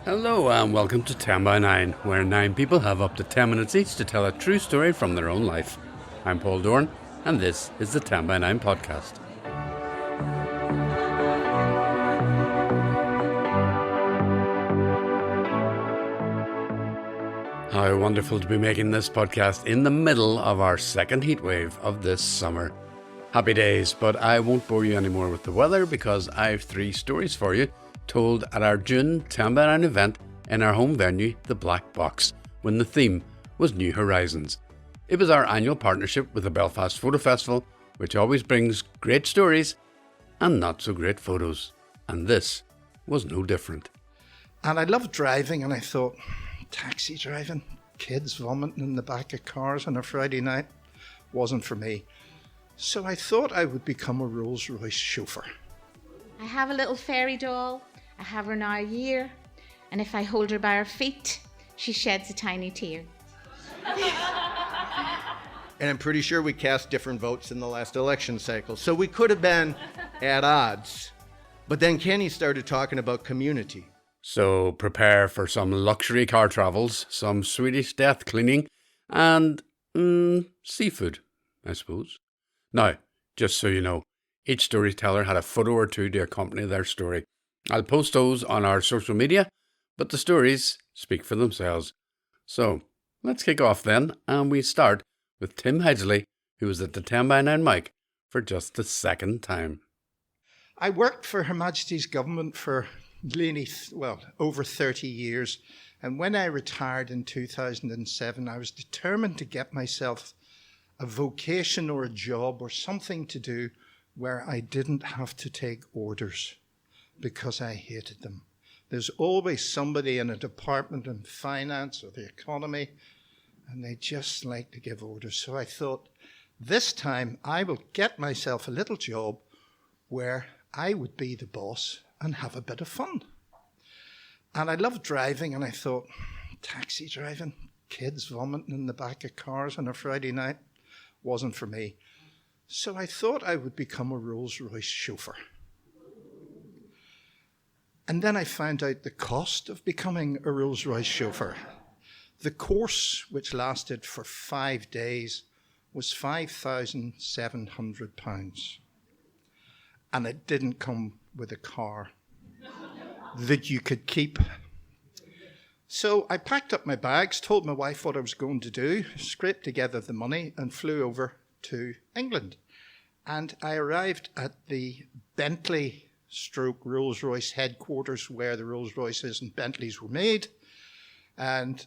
Hello and welcome to 10 by 9, where 9 people have up to 10 minutes each to tell a true story from their own life. I'm Paul Dorn, and this is the 10 by 9 podcast. How wonderful to be making this podcast in the middle of our second heatwave of this summer. Happy days, but I won't bore you anymore with the weather because I've 3 stories for you told at our June 10 by 9 event in our home venue, the Black Box, when the theme was New Horizons. It was our annual partnership with the Belfast Photo Festival, which always brings great stories and not so great photos. And this was no different. And I loved driving, and I thought, taxi driving, kids vomiting in the back of cars on a Friday night, wasn't for me. So I thought I would become a Rolls-Royce chauffeur. I have a little fairy doll. I have her now a year. And if I hold her by her feet, she sheds a tiny tear. And I'm pretty sure we cast different votes in the last election cycle. So we could have been at odds. But then Kenny started talking about community. So prepare for some luxury car travels, some Swedish death cleaning, and seafood, I suppose. Now, just so you know, each storyteller had a photo or two to accompany their story. I'll post those on our social media, but the stories speak for themselves. So, let's kick off then, and we start with Tim Hedgley, who was at the 10 by 9 mic for just the second time. I worked for Her Majesty's government for over 30 years. And when I retired in 2007, I was determined to get myself a vocation or a job or something to do where I didn't have to take orders because I hated them. There's always somebody in a department in finance or the economy, and they just like to give orders. So I thought, this time I will get myself a little job where I would be the boss and have a bit of fun. And I loved driving, and I thought, taxi driving, kids vomiting in the back of cars on a Friday night, wasn't for me. So I thought I would become a Rolls-Royce chauffeur. And then I found out the cost of becoming a Rolls-Royce chauffeur. The course, which lasted for 5 days, was £5,700. And it didn't come with a car that you could keep. So I packed up my bags, told my wife what I was going to do, scraped together the money, and flew over to England. And I arrived at the Bentley Rolls-Royce headquarters where the Rolls-Royces and Bentleys were made. And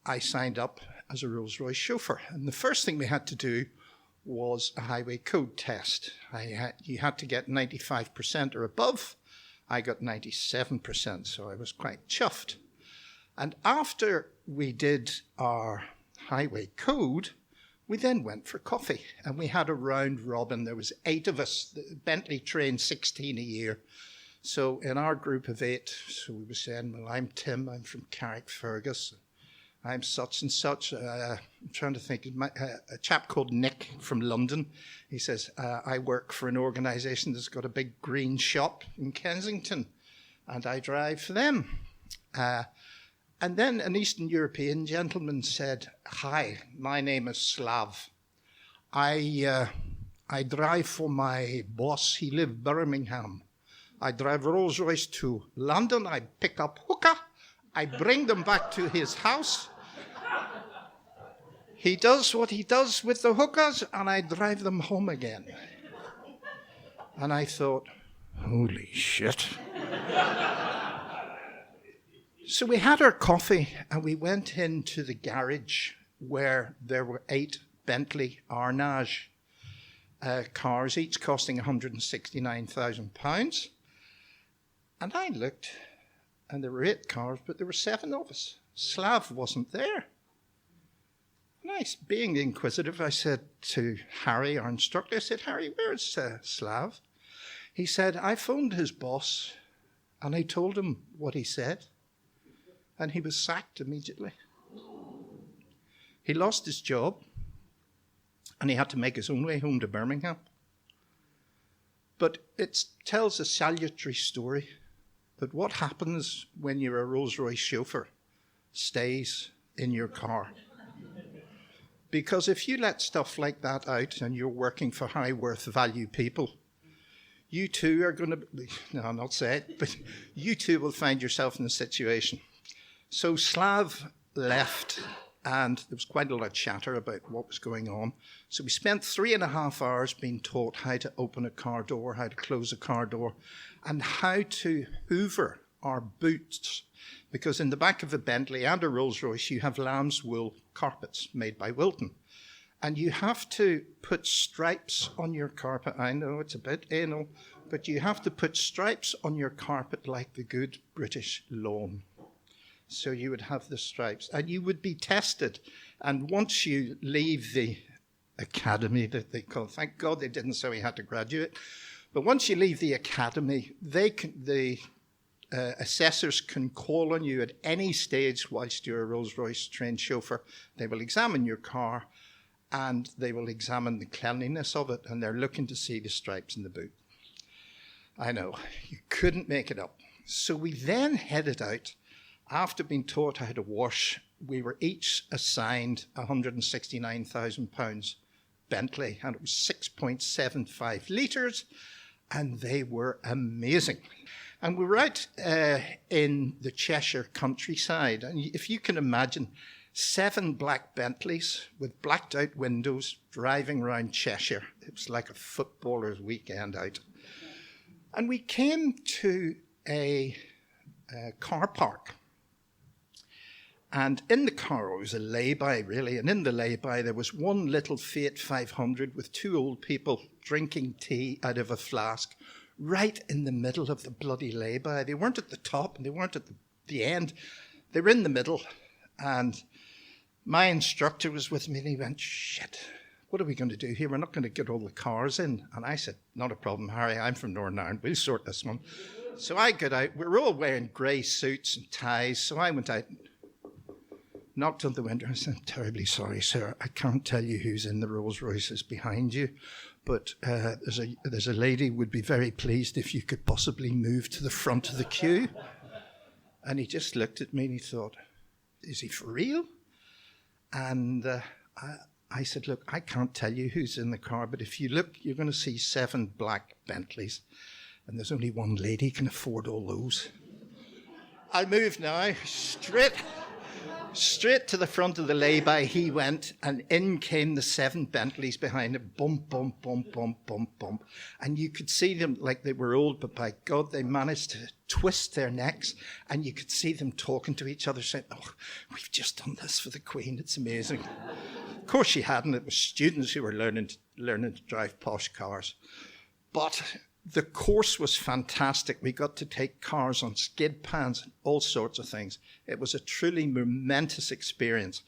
I signed up as a Rolls-Royce chauffeur. And the first thing we had to do was a highway code test. You had to get 95% or above. I got 97%, so I was quite chuffed. And after we did our highway code, we then went for coffee, and we had a round robin. There was 8 of us. Bentley trained 16 a year. So in our group of 8, so we were saying, well, I'm Tim, I'm from Carrickfergus. I'm such and such. I'm trying to think. A chap called Nick from London. He says, I work for an organisation that's got a big green shop in Kensington, and I drive for them. And then an Eastern European gentleman said, hi, my name is Slav. I drive for my boss. He lives in Birmingham. I drive Rolls-Royce to London. I pick up hookah. I bring them back to his house. He does what he does with the hookahs, and I drive them home again. And I thought, holy shit. So we had our coffee, and we went into the garage where there were 8 Bentley Arnage cars, each costing £169,000. And I looked, and there were 8 cars, but there were 7 of us. Slav wasn't there. And being inquisitive, I said to Harry, our instructor, I said, Harry, where's Slav? He said, I phoned his boss, and I told him what he said. And he was sacked immediately. He lost his job, and he had to make his own way home to Birmingham. But it tells a salutary story But what happens when you're a Rolls-Royce chauffeur stays in your car. Because if you let stuff like that out and you're working for high worth value people, you too are going to, no, I'll not say it, but you too will find yourself in a situation. So Slav left, and there was quite a lot of chatter about what was going on. So we spent 3.5 hours being taught how to open a car door, how to close a car door, and how to hoover our boots. Because in the back of a Bentley and a Rolls-Royce, you have lamb's wool carpets made by Wilton. And you have to put stripes on your carpet. I know it's a bit anal, but you have to put stripes on your carpet like the good British lawn. So you would have the stripes, and you would be tested. And once you leave the academy that they call, thank God they didn't say we had to graduate, but once you leave the academy, the assessors can call on you at any stage whilst you're a Rolls-Royce trained chauffeur. They will examine your car, and they will examine the cleanliness of it, and they're looking to see the stripes in the boot. I know, you couldn't make it up. So we then headed out. After being taught how to wash, we were each assigned £169,000 Bentley, and it was 6.75 litres, and they were amazing. And we were out in the Cheshire countryside, and if you can imagine 7 black Bentleys with blacked out windows driving around Cheshire. It was like a footballer's weekend out. And we came to a car park. And in the car, it was a lay-by, really, and in the lay-by there was one little Fiat 500 with 2 old people drinking tea out of a flask right in the middle of the bloody lay-by. They weren't at the top and they weren't at the end. They were in the middle. And my instructor was with me and he went, shit, what are we going to do here? We're not going to get all the cars in. And I said, not a problem, Harry. I'm from Northern Ireland. We'll sort this one. So I got out. We were all wearing grey suits and ties. So I went out, knocked on the window. I said, I'm terribly sorry, sir. I can't tell you who's in the Rolls Royces behind you. But there's a lady who would be very pleased if you could possibly move to the front of the queue. And he just looked at me and he thought, is he for real? And I said, look, I can't tell you who's in the car, but if you look, you're going to see 7 black Bentleys. And there's only one lady who can afford all those. I moved now, straight to the front of the lay-by he went, and in came the 7 Bentleys behind him, bump, bump, bump, bump, bump, bump. And you could see them like they were old, but by God, they managed to twist their necks, and you could see them talking to each other, saying, oh, we've just done this for the Queen, it's amazing. Of course she hadn't, it was students who were learning to drive posh cars. But the course was fantastic. We got to take cars on skid pans and all sorts of things. It was a truly momentous experience.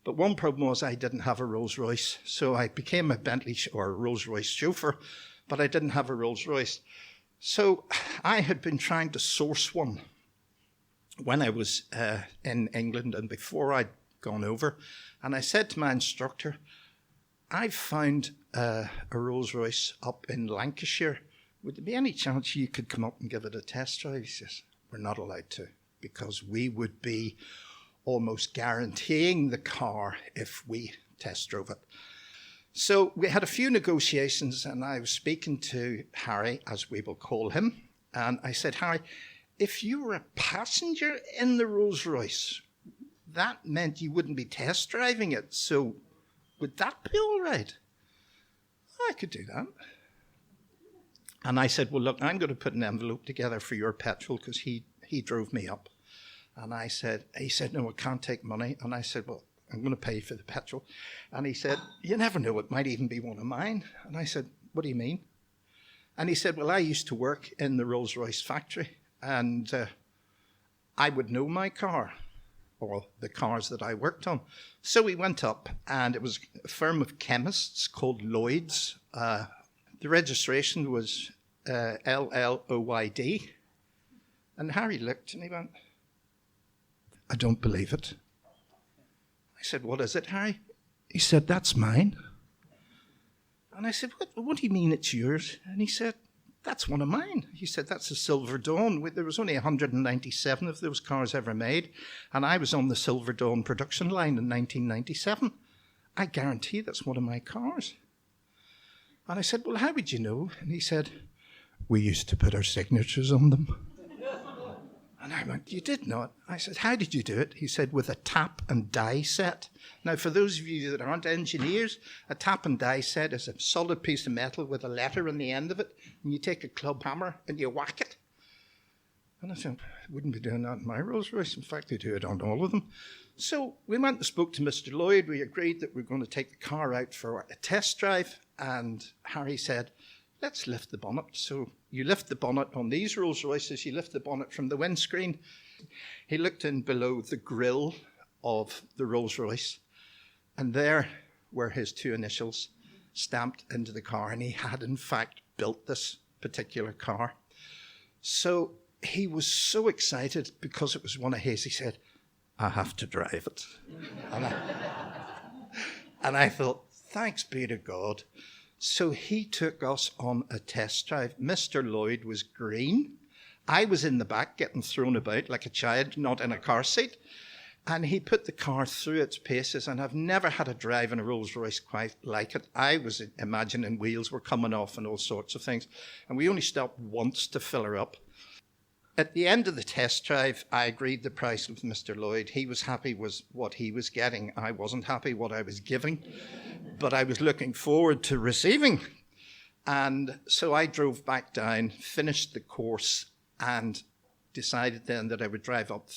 But one problem was I didn't have a Rolls Royce. So I became a Bentley or a Rolls Royce chauffeur, but I didn't have a Rolls Royce. So I had been trying to source one when I was in England and before I'd gone over. And I said to my instructor, I've found a Rolls Royce up in Lancashire. Would there be any chance you could come up and give it a test drive? He says, we're not allowed to, because we would be almost guaranteeing the car if we test drove it. So we had a few negotiations, and I was speaking to Harry, as we will call him, and I said, Harry, if you were a passenger in the Rolls Royce, that meant you wouldn't be test driving it, so would that be all right? I could do that. And I said, well, look, I'm going to put an envelope together for your petrol, because he drove me up. And he said, no, I can't take money. And I said, well, I'm going to pay for the petrol. And he said, you never know, it might even be one of mine. And I said, what do you mean? And he said, well, I used to work in the Rolls-Royce factory, and I would know my car, or the cars that I worked on. So we went up, and it was a firm of chemists called Lloyd's. The registration was LLOYD. And Harry looked and he went, I don't believe it. I said, what is it, Harry? He said, that's mine. And I said, what do you mean it's yours? And he said, that's one of mine. He said, that's a Silver Dawn. There was only 197 of those cars ever made, and I was on the Silver Dawn production line in 1997. I guarantee that's one of my cars. And I said, well, how would you know? And he said, we used to put our signatures on them. And I went, you did not? I said, how did you do it? He said, with a tap and die set. Now, for those of you that aren't engineers, a tap and die set is a solid piece of metal with a letter on the end of it, and you take a club hammer and you whack it. And I said, I wouldn't be doing that in my Rolls Royce. In fact, they do it on all of them. So we went and spoke to Mr. Lloyd. We agreed that we were going to take the car out for a test drive, and Harry said, let's lift the bonnet. So you lift the bonnet on these Rolls Royces, you lift the bonnet from the windscreen. He looked in below the grille of the Rolls Royce, and there were his two initials stamped into the car, and he had in fact built this particular car. So he was so excited because it was one of his, he said, I have to drive it. And I thought, thanks be to God. So he took us on a test drive. Mr. Lloyd was green. I was in the back getting thrown about like a child, not in a car seat. And he put the car through its paces, and I've never had a drive in a Rolls Royce quite like it. I was imagining wheels were coming off and all sorts of things. And we only stopped once to fill her up. At the end of the test drive, I agreed the price with Mr. Lloyd. He was happy with what he was getting. I wasn't happy what I was giving, but I was looking forward to receiving. And so I drove back down, finished the course, and decided then that I would drive up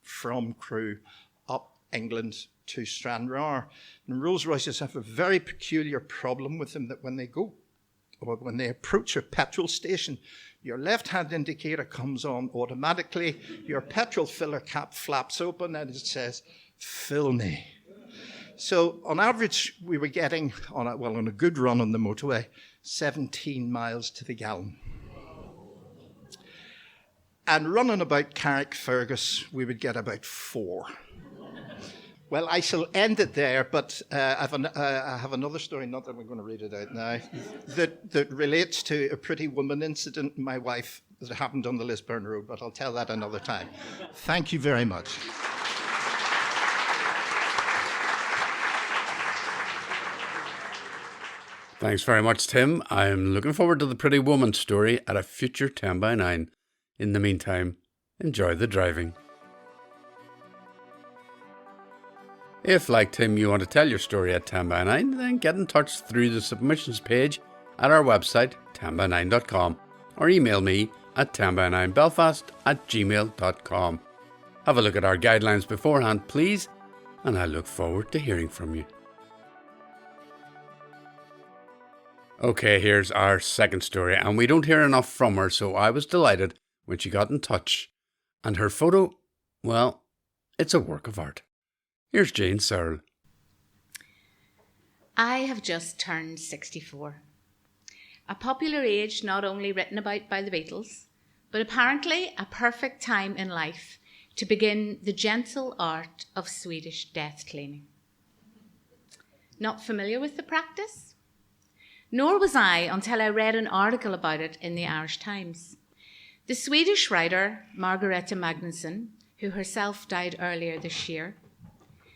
from Crewe up England to Stranraer. And Rolls Royces have a very peculiar problem with them, that when they go, or when they approach a petrol station, your left-hand indicator comes on automatically, your petrol filler cap flaps open, and it says, fill me. So on average, we were getting, on a good run on the motorway, 17 miles to the gallon. And running about Carrickfergus, we would get about 4. Well, I shall end it there, but I have another story, not that we're going to read it out now, that relates to a Pretty Woman incident in my wife that happened on the Lisburn Road, but I'll tell that another time. Thank you very much. Thanks very much, Tim. I'm looking forward to the Pretty Woman story at a future 10x9. In the meantime, enjoy the driving. If, like Tim, you want to tell your story at 10x9, then get in touch through the submissions page at our website, 10by9.com, or email me at 10by9belfast@gmail.com. Have a look at our guidelines beforehand, please, and I look forward to hearing from you. Okay, here's our second story, and we don't hear enough from her, so I was delighted when she got in touch. And her photo, well, it's a work of art. Here's Jane Searle. I have just turned 64. A popular age not only written about by the Beatles, but apparently a perfect time in life to begin the gentle art of Swedish death cleaning. Not familiar with the practice? Nor was I until I read an article about it in the Irish Times. The Swedish writer Margareta Magnusson, who herself died earlier this year,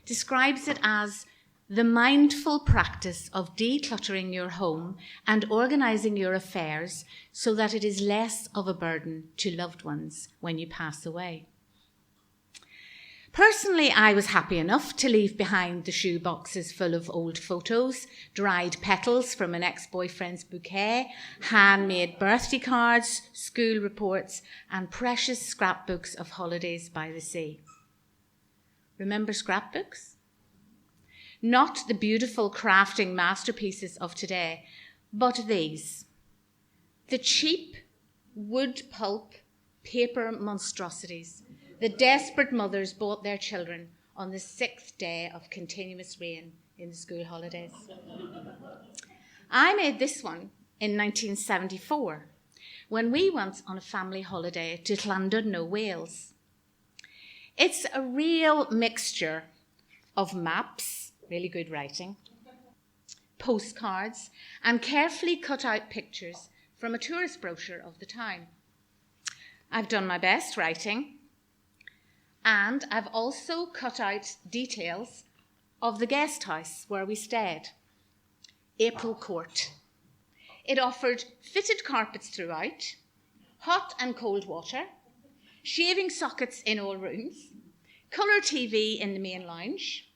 describes it as the mindful practice of decluttering your home and organising your affairs so that it is less of a burden to loved ones when you pass away. Personally, I was happy enough to leave behind the shoe boxes full of old photos, dried petals from an ex-boyfriend's bouquet, handmade birthday cards, school reports, and precious scrapbooks of holidays by the sea. Remember scrapbooks? Not the beautiful crafting masterpieces of today, but these. The cheap wood pulp paper monstrosities the desperate mothers bought their children on the 6th day of continuous rain in the school holidays. I made this one in 1974 when we went on a family holiday to Llandudno, Wales. It's a real mixture of maps, really good writing, postcards, and carefully cut out pictures from a tourist brochure of the town. I've done my best writing, and I've also cut out details of the guest house where we stayed, April Court. It offered fitted carpets throughout, hot and cold water, shaving sockets in all rooms, colour TV in the main lounge,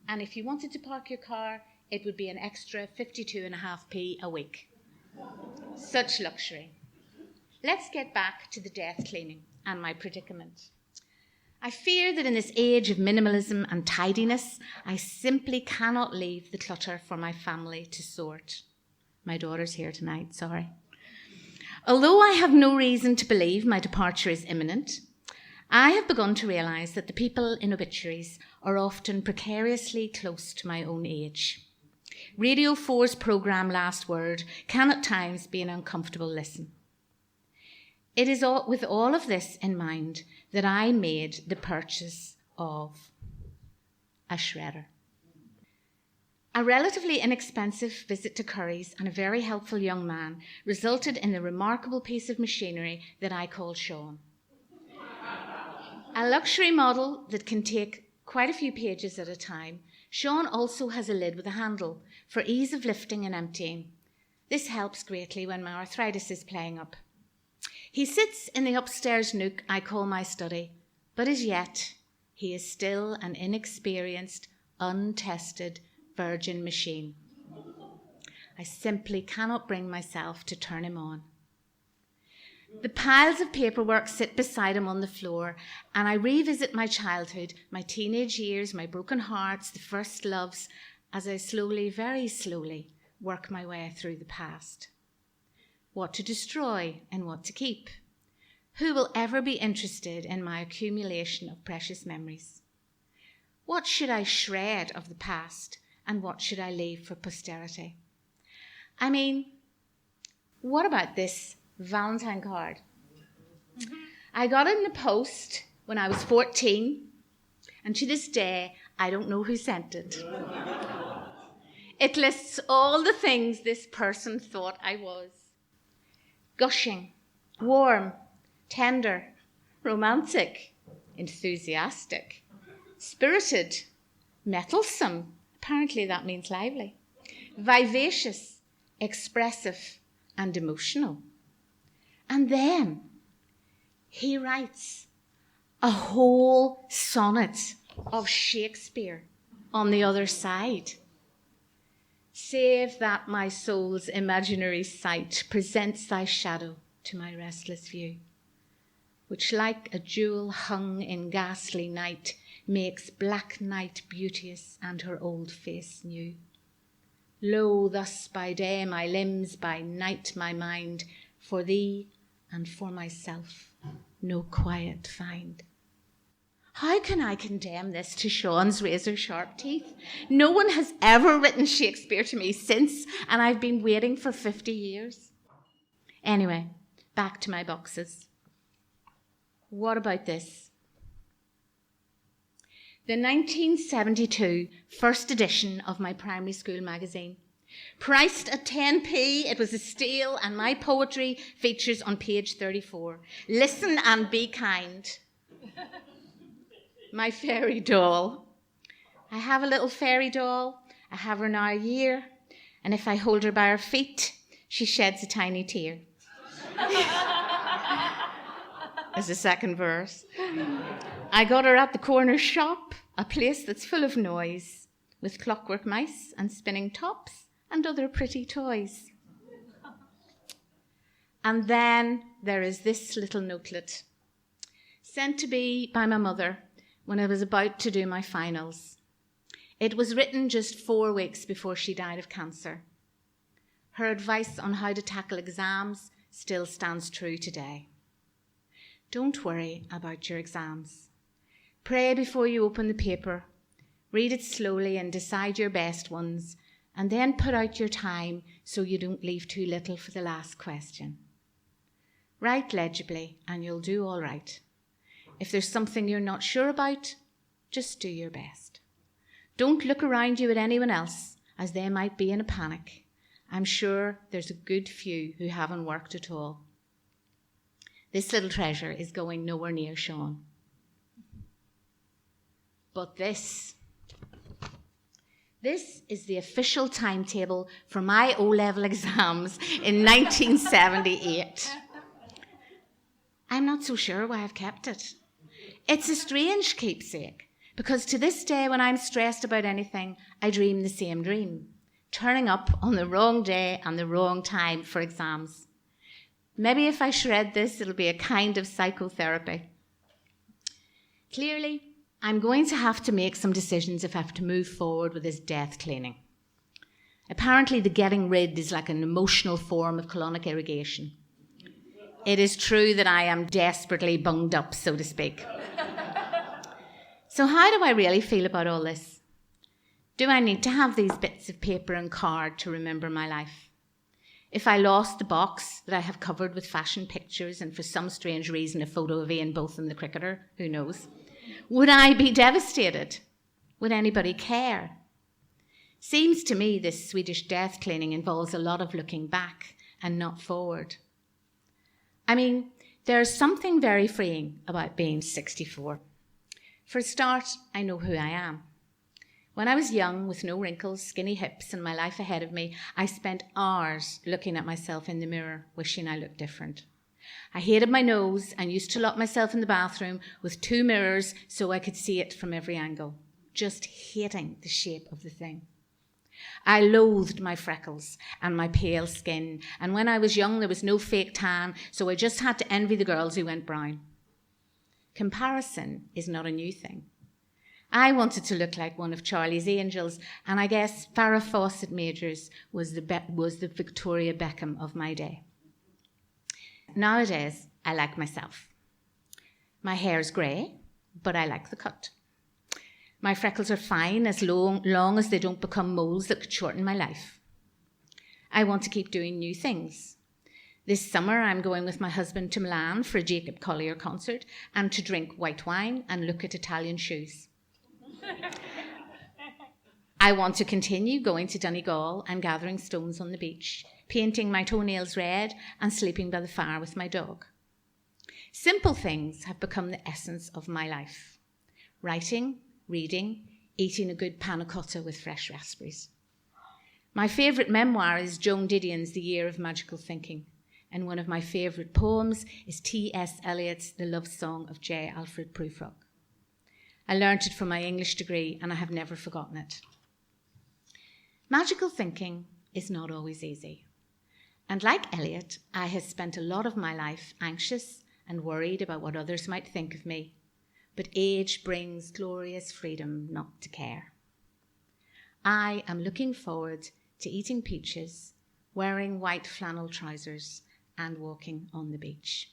and if you wanted to park your car, it would be an extra 52.5p a week. Such luxury. Let's get back to the death cleaning and my predicament. I fear that in this age of minimalism and tidiness, I simply cannot leave the clutter for my family to sort. My daughter's here tonight, sorry. Although I have no reason to believe my departure is imminent, I have begun to realise that the people in obituaries are often precariously close to my own age. Radio 4's programme Last Word can at times be an uncomfortable listen. It is with all of this in mind that I made the purchase of a shredder. A relatively inexpensive visit to Curry's and a very helpful young man resulted in the remarkable piece of machinery that I call Sean. A luxury model that can take quite a few pages at a time, Sean also has a lid with a handle for ease of lifting and emptying. This helps greatly when my arthritis is playing up. He sits in the upstairs nook I call my study, but as yet he is still an inexperienced, untested virgin machine. I simply cannot bring myself to turn him on. The piles of paperwork sit beside him on the floor, and I revisit my childhood, my teenage years, my broken hearts, the first loves, as I slowly, very slowly, work my way through the past. What to destroy and what to keep? Who will ever be interested in my accumulation of precious memories? What should I shred of the past, and what should I leave for posterity? I mean, what about this Valentine card? I got it in the post when I was 14, and to this day, I don't know who sent it. It lists all the things this person thought I was. Gushing, warm, tender, romantic, enthusiastic, spirited, mettlesome, apparently that means lively, vivacious, expressive, and emotional. And then he writes a whole sonnet of Shakespeare on the other side. Save that my soul's imaginary sight presents thy shadow to my restless view, which like a jewel hung in ghastly night makes black night beauteous and her old face new. Lo, thus by day my limbs, by night my mind, for thee and for myself no quiet find. How can I condemn this to Sean's razor-sharp teeth? No one has ever written Shakespeare to me since, and I've been waiting for 50 years. Anyway, back to my boxes. What about this? The 1972 first edition of my primary school magazine. Priced at 10p, it was a steal, and my poetry features on page 34. Listen and be kind. My fairy doll. I have a little fairy doll. I have her now a year, and if I hold her by her feet, she sheds a tiny tear. As a second verse. I got her at the corner shop, a place that's full of noise, with clockwork mice and spinning tops and other pretty toys. And then there is this little notelet, sent to me by my mother when I was about to do my finals. It was written just 4 weeks before she died of cancer. Her advice on how to tackle exams still stands true today. Don't worry about your exams. Pray before you open the paper. Read it slowly and decide your best ones, and then put out your time so you don't leave too little for the last question. Write legibly and you'll do all right. If there's something you're not sure about, just do your best. Don't look around you at anyone else, as they might be in a panic, I'm sure there's a good few who haven't worked at all. This little treasure is going nowhere near Sean. But this is the official timetable for my O-level exams in 1978. I'm not so sure why I've kept it. It's a strange keepsake, because to this day when I'm stressed about anything, I dream the same dream, turning up on the wrong day and the wrong time for exams. Maybe if I shred this, it'll be a kind of psychotherapy. Clearly, I'm going to have to make some decisions if I have to move forward with this death cleaning. Apparently, the getting rid is like an emotional form of colonic irrigation. It is true that I am desperately bunged up, so to speak. So how do I really feel about all this? Do I need to have these bits of paper and card to remember my life? If I lost the box that I have covered with fashion pictures and for some strange reason a photo of Ian Botham the cricketer, who knows? Would I be devastated? Would anybody care? Seems to me this Swedish death cleaning involves a lot of looking back and not forward. I mean, there's something very freeing about being 64. For a start, I know who I am. When I was young, with no wrinkles, skinny hips, and my life ahead of me, I spent hours looking at myself in the mirror, wishing I looked different. I hated my nose and used to lock myself in the bathroom with 2 mirrors so I could see it from every angle, just hating the shape of the thing. I loathed my freckles and my pale skin, and when I was young there was no fake tan, so I just had to envy the girls who went brown. Comparison is not a new thing. I wanted to look like one of Charlie's Angels, and I guess Farrah Fawcett Majors was the Victoria Beckham of my day. Nowadays, I like myself. My hair's grey, but I like the cut. My freckles are fine as long as they don't become moles that could shorten my life. I want to keep doing new things. This summer, I'm going with my husband to Milan for a Jacob Collier concert and to drink white wine and look at Italian shoes. I want to continue going to Donegal and gathering stones on the beach, painting my toenails red and sleeping by the fire with my dog. Simple things have become the essence of my life. Writing, reading, eating a good panna cotta with fresh raspberries. My favourite memoir is Joan Didion's The Year of Magical Thinking, and one of my favourite poems is T.S. Eliot's The Love Song of J. Alfred Prufrock. I learnt it from my English degree and I have never forgotten it. Magical thinking is not always easy. And like Eliot, I have spent a lot of my life anxious and worried about what others might think of me. But age brings glorious freedom not to care. I am looking forward to eating peaches, wearing white flannel trousers, and walking on the beach.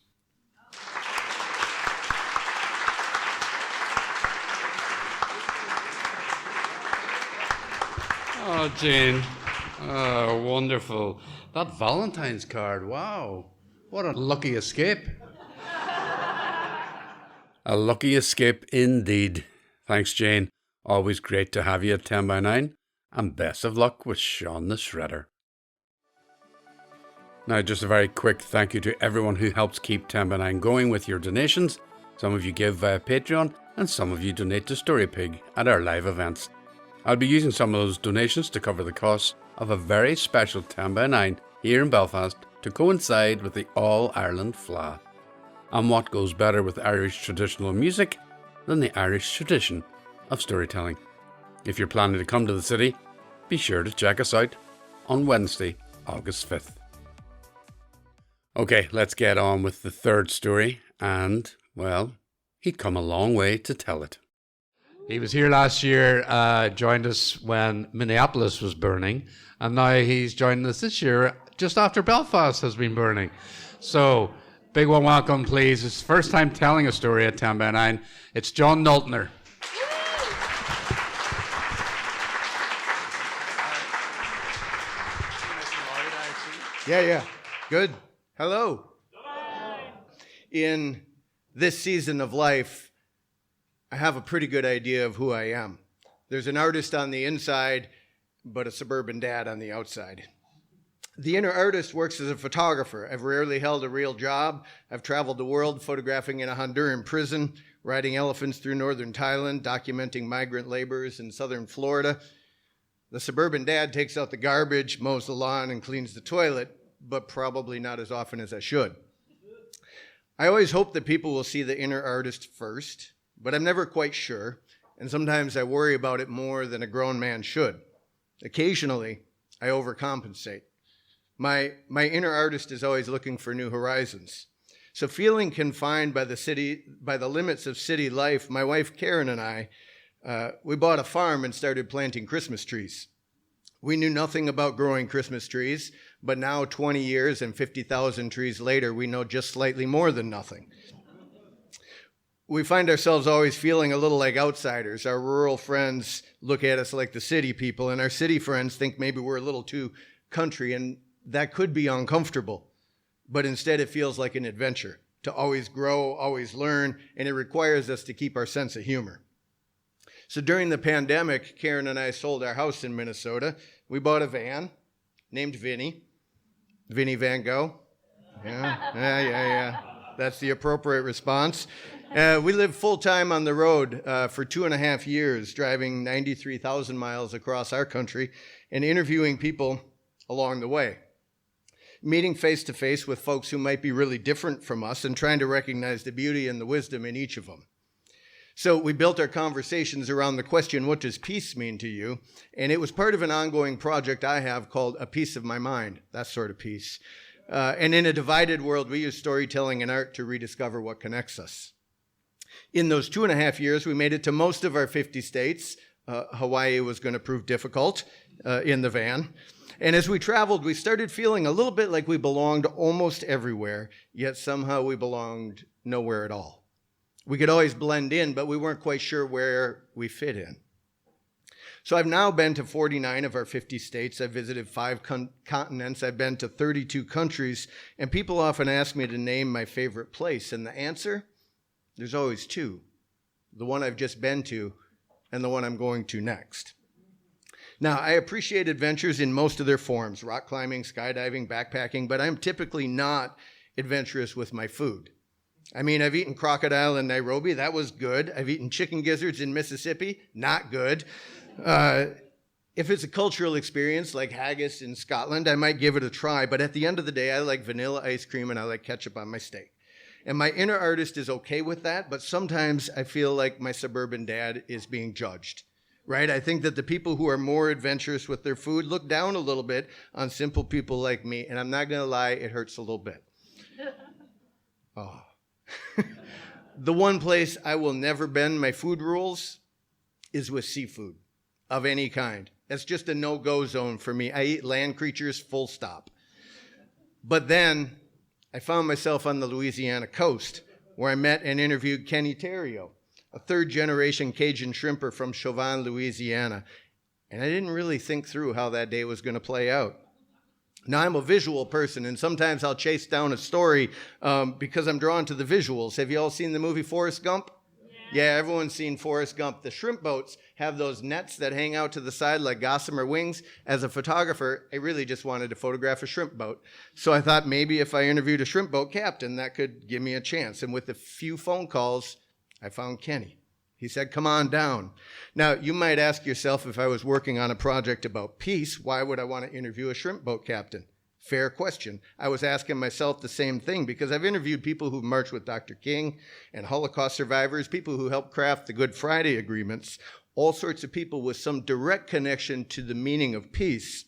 Oh, Jane. Oh, wonderful. That Valentine's card, wow. What a lucky escape. A lucky escape indeed. Thanks, Jane. Always great to have you at 10 by 9. And best of luck with Sean the Shredder. Now, just a very quick thank you to everyone who helps keep 10 by 9 going with your donations. Some of you give via Patreon, and some of you donate to StoryPig at our live events. I'll be using some of those donations to cover the costs of a very special 10 by 9 here in Belfast to coincide with the All-Ireland Fleadh. And what goes better with Irish traditional music than the Irish tradition of storytelling? If you're planning to come to the city, be sure to check us out on Wednesday, August 5th. Okay, let's get on with the third story, and, well, he'd come a long way to tell it. He was here last year, joined us when Minneapolis was burning, and now he's joining us this year just after Belfast has been burning. So, big one welcome, please. It's his first time telling a story at 10 by 9. It's John Noltner. Yeah. Good. Hello. In this season of life, I have a pretty good idea of who I am. There's an artist on the inside, but a suburban dad on the outside. The inner artist works as a photographer. I've rarely held a real job. I've traveled the world photographing in a Honduran prison, riding elephants through northern Thailand, documenting migrant laborers in southern Florida. The suburban dad takes out the garbage, mows the lawn, and cleans the toilet, but probably not as often as I should. I always hope that people will see the inner artist first, but I'm never quite sure, and sometimes I worry about it more than a grown man should. Occasionally, I overcompensate. My inner artist is always looking for new horizons. So feeling confined by the limits of city life, my wife Karen and I, we bought a farm and started planting Christmas trees. We knew nothing about growing Christmas trees, but now 20 years and 50,000 trees later, we know just slightly more than nothing. We find ourselves always feeling a little like outsiders. Our rural friends look at us like the city people, and our city friends think maybe we're a little too country, and that could be uncomfortable. But instead, it feels like an adventure to always grow, always learn, and it requires us to keep our sense of humor. So during the pandemic, Karen and I sold our house in Minnesota. We bought a van named Vinny Van Gogh. Yeah. That's the appropriate response. We lived full-time on the road for 2.5 years, driving 93,000 miles across our country and interviewing people along the way. Meeting face-to-face with folks who might be really different from us and trying to recognize the beauty and the wisdom in each of them. So we built our conversations around the question, what does peace mean to you? And it was part of an ongoing project I have called A Piece of My Mind, that sort of peace. And in a divided world, we use storytelling and art to rediscover what connects us. In those 2.5 years, we made it to most of our 50 states. Hawaii was going to prove difficult in the van. And as we traveled, we started feeling a little bit like we belonged almost everywhere, yet somehow we belonged nowhere at all. We could always blend in, but we weren't quite sure where we fit in. So I've now been to 49 of our 50 states. I've visited 5 continents. I've been to 32 countries. And people often ask me to name my favorite place. And the answer, there's always 2. The one I've just been to and the one I'm going to next. Now, I appreciate adventures in most of their forms, rock climbing, skydiving, backpacking, but I'm typically not adventurous with my food. I mean, I've eaten crocodile in Nairobi. That was good. I've eaten chicken gizzards in Mississippi. Not good. If it's a cultural experience like haggis in Scotland, I might give it a try. But at the end of the day, I like vanilla ice cream and I like ketchup on my steak. And my inner artist is okay with that, but sometimes I feel like my suburban dad is being judged. Right? I think that the people who are more adventurous with their food look down a little bit on simple people like me. And I'm not going to lie, it hurts a little bit. Oh. The one place I will never bend my food rules is with seafood of any kind. That's just a no-go zone for me. I eat land creatures, full stop. But then I found myself on the Louisiana coast where I met and interviewed Kenny Theriault, a third-generation Cajun shrimper from Chauvin, Louisiana. And I didn't really think through how that day was going to play out. Now, I'm a visual person, and sometimes I'll chase down a story because I'm drawn to the visuals. Have you all seen the movie Forrest Gump? Yeah, everyone's seen Forrest Gump. The shrimp boats have those nets that hang out to the side like gossamer wings. As a photographer, I really just wanted to photograph a shrimp boat. So I thought maybe if I interviewed a shrimp boat captain, that could give me a chance. And with a few phone calls, I found Kenny. He said, come on down. Now, you might ask yourself, if I was working on a project about peace, why would I want to interview a shrimp boat captain? Fair question. I was asking myself the same thing because I've interviewed people who've marched with Dr. King and Holocaust survivors, people who helped craft the Good Friday agreements, all sorts of people with some direct connection to the meaning of peace.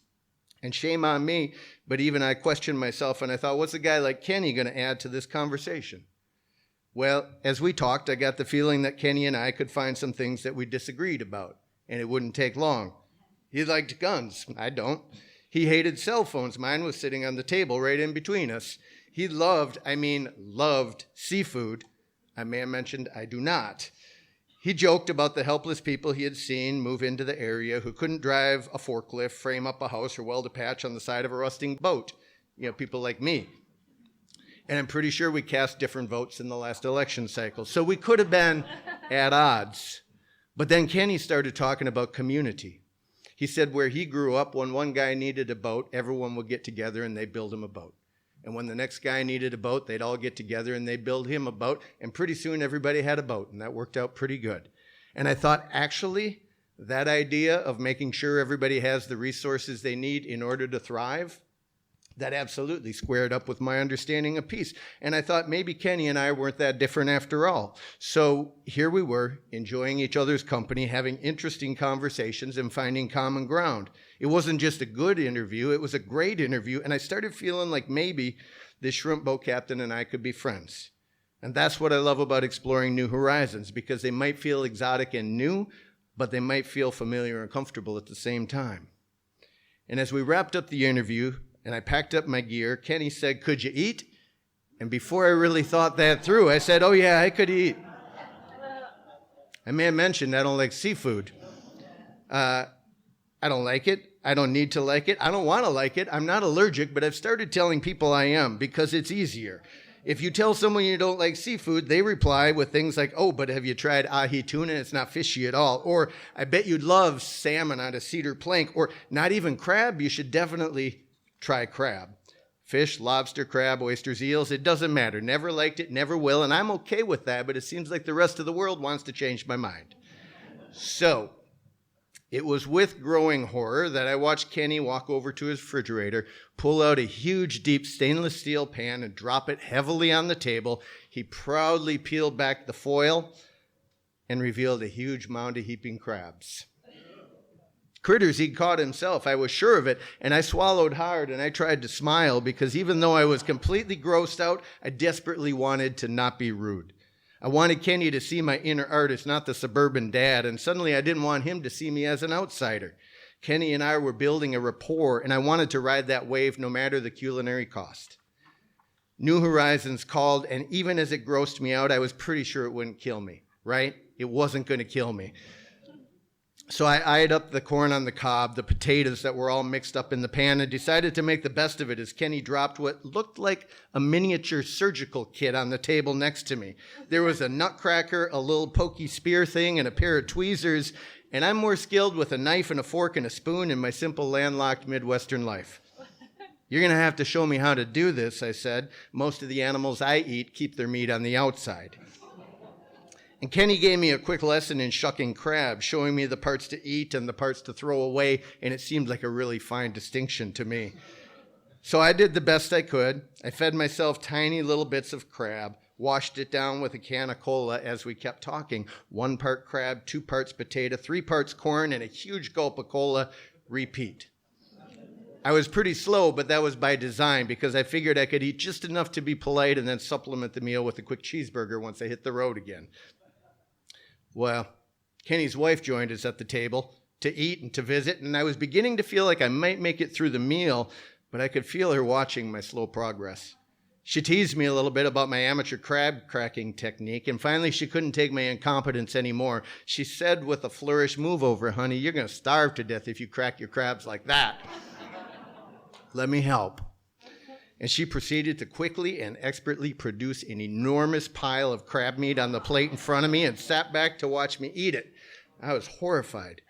And shame on me, but even I questioned myself and I thought, what's a guy like Kenny going to add to this conversation? Well, as we talked, I got the feeling that Kenny and I could find some things that we disagreed about, and it wouldn't take long. He liked guns. I don't. He hated cell phones. Mine was sitting on the table right in between us. He loved seafood. I may have mentioned I do not. He joked about the helpless people he had seen move into the area who couldn't drive a forklift, frame up a house, or weld a patch on the side of a rusting boat. You know, people like me. And I'm pretty sure we cast different votes in the last election cycle. So we could have been at odds. But then Kenny started talking about community. He said where he grew up, when one guy needed a boat, everyone would get together and they'd build him a boat. And when the next guy needed a boat, they'd all get together and they'd build him a boat. And pretty soon everybody had a boat, and that worked out pretty good. And I thought, actually, that idea of making sure everybody has the resources they need in order to thrive, that absolutely squared up with my understanding of peace. And I thought maybe Kenny and I weren't that different after all. So here we were, enjoying each other's company, having interesting conversations and finding common ground. It wasn't just a good interview, it was a great interview. And I started feeling like maybe this shrimp boat captain and I could be friends. And that's what I love about exploring new horizons, because they might feel exotic and new, but they might feel familiar and comfortable at the same time. And as we wrapped up the interview, and I packed up my gear, Kenny said, "Could you eat?" And before I really thought that through, I said, "Oh yeah, I could eat." I may have mentioned I don't like seafood. I don't like it. I don't need to like it. I don't want to like it. I'm not allergic, but I've started telling people I am because it's easier. If you tell someone you don't like seafood, they reply with things like, "Oh, but have you tried ahi tuna? It's not fishy at all." Or, "I bet you'd love salmon on a cedar plank." Or, "Not even crab? You should definitely try crab." Fish, lobster, crab, oysters, eels, it doesn't matter. Never liked it, never will, and I'm okay with that, but it seems like the rest of the world wants to change my mind. So, it was with growing horror that I watched Kenny walk over to his refrigerator, pull out a huge, deep stainless steel pan and drop it heavily on the table. He proudly peeled back the foil and revealed a huge mound of heaping crabs. Critters he'd caught himself, I was sure of it, and I swallowed hard and I tried to smile because even though I was completely grossed out, I desperately wanted to not be rude. I wanted Kenny to see my inner artist, not the suburban dad, and suddenly I didn't want him to see me as an outsider. Kenny and I were building a rapport, and I wanted to ride that wave no matter the culinary cost. New Horizons called, and even as it grossed me out, I was pretty sure it wouldn't kill me, right? It wasn't going to kill me. So I eyed up the corn on the cob, the potatoes that were all mixed up in the pan, and decided to make the best of it as Kenny dropped what looked like a miniature surgical kit on the table next to me. There was a nutcracker, a little pokey spear thing, and a pair of tweezers, and I'm more skilled with a knife and a fork and a spoon in my simple landlocked Midwestern life. "You're going to have to show me how to do this," I said. "Most of the animals I eat keep their meat on the outside." And Kenny gave me a quick lesson in shucking crabs, showing me the parts to eat and the parts to throw away, and it seemed like a really fine distinction to me. So I did the best I could. I fed myself tiny little bits of crab, washed it down with a can of cola as we kept talking. 1 part crab, 2 parts potato, 3 parts corn, and a huge gulp of cola. Repeat. I was pretty slow, but that was by design because I figured I could eat just enough to be polite and then supplement the meal with a quick cheeseburger once I hit the road again. Well, Kenny's wife joined us at the table to eat and to visit, and I was beginning to feel like I might make it through the meal, but I could feel her watching my slow progress. She teased me a little bit about my amateur crab cracking technique, and finally she couldn't take my incompetence anymore. She said with a flourish, "Move over, honey. You're going to starve to death if you crack your crabs like that. Let me help." And she proceeded to quickly and expertly produce an enormous pile of crab meat on the plate in front of me and sat back to watch me eat it. I was horrified.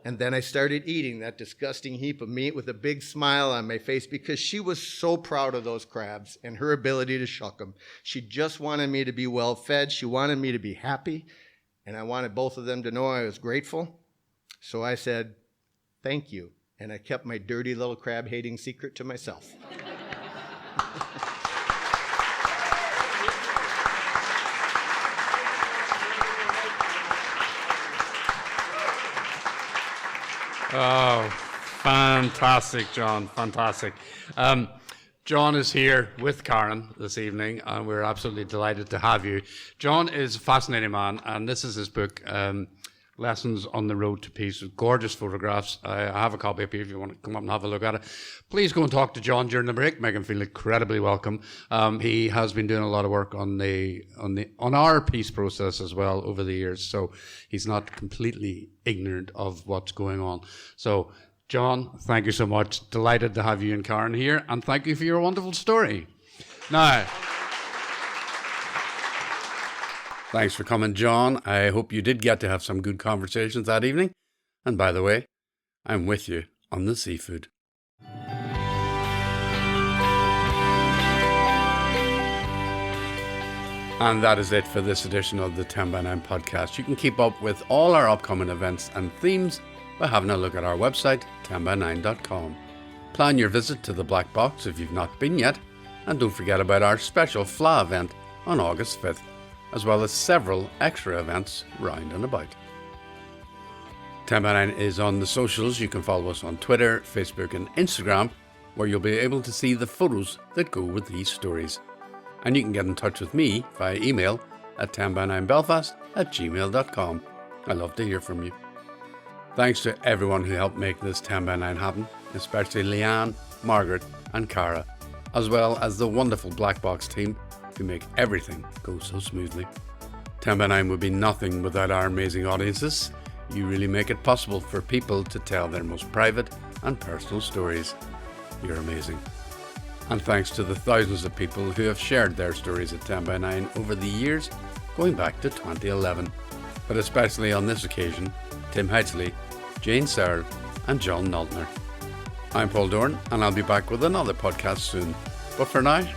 And then I started eating that disgusting heap of meat with a big smile on my face because she was so proud of those crabs and her ability to shuck them. She just wanted me to be well fed. She wanted me to be happy. And I wanted both of them to know I was grateful. So I said, "Thank you." And I kept my dirty little crab-hating secret to myself. Oh, fantastic, John. Fantastic. John is here with Karen this evening, and we're absolutely delighted to have you. John is a fascinating man, and this is his book, Lessons on the Road to Peace, with gorgeous photographs. I have a copy up here if you want to come up and have a look at it. Please go and talk to John during the break. Make him feel incredibly welcome. He has been doing a lot of work on our peace process as well over the years, so he's not completely ignorant of what's going on. So, John, thank you so much. Delighted to have you and Karen here, and thank you for your wonderful story. Now, Thanks for coming, John. I hope you did get to have some good conversations that evening. And by the way, I'm with you on the seafood. And that is it for this edition of the 10x9 podcast. You can keep up with all our upcoming events and themes by having a look at our website, 10x9.com. Plan your visit to the Black Box if you've not been yet, and don't forget about our special FLA event on August 5th, as well as several extra events round and about. 10x9 is on the socials. You can follow us on Twitter, Facebook and Instagram, where you'll be able to see the photos that go with these stories. And you can get in touch with me via email at 10x9belfast@gmail.com. I love to hear from you. Thanks to everyone who helped make this 10x9 happen, especially Leanne, Margaret and Cara, as well as the wonderful Black Box team who make everything go so smoothly. 10x9 would be nothing without our amazing audiences. You really make it possible for people to tell their most private and personal stories. You're amazing. And thanks to the thousands of people who have shared their stories at 10x9 over the years, going back to 2011. But especially on this occasion, Tim Hedgley, Jane Searle and John Noltner. I'm Paul Dorn, and I'll be back with another podcast soon. But for now,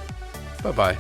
bye-bye.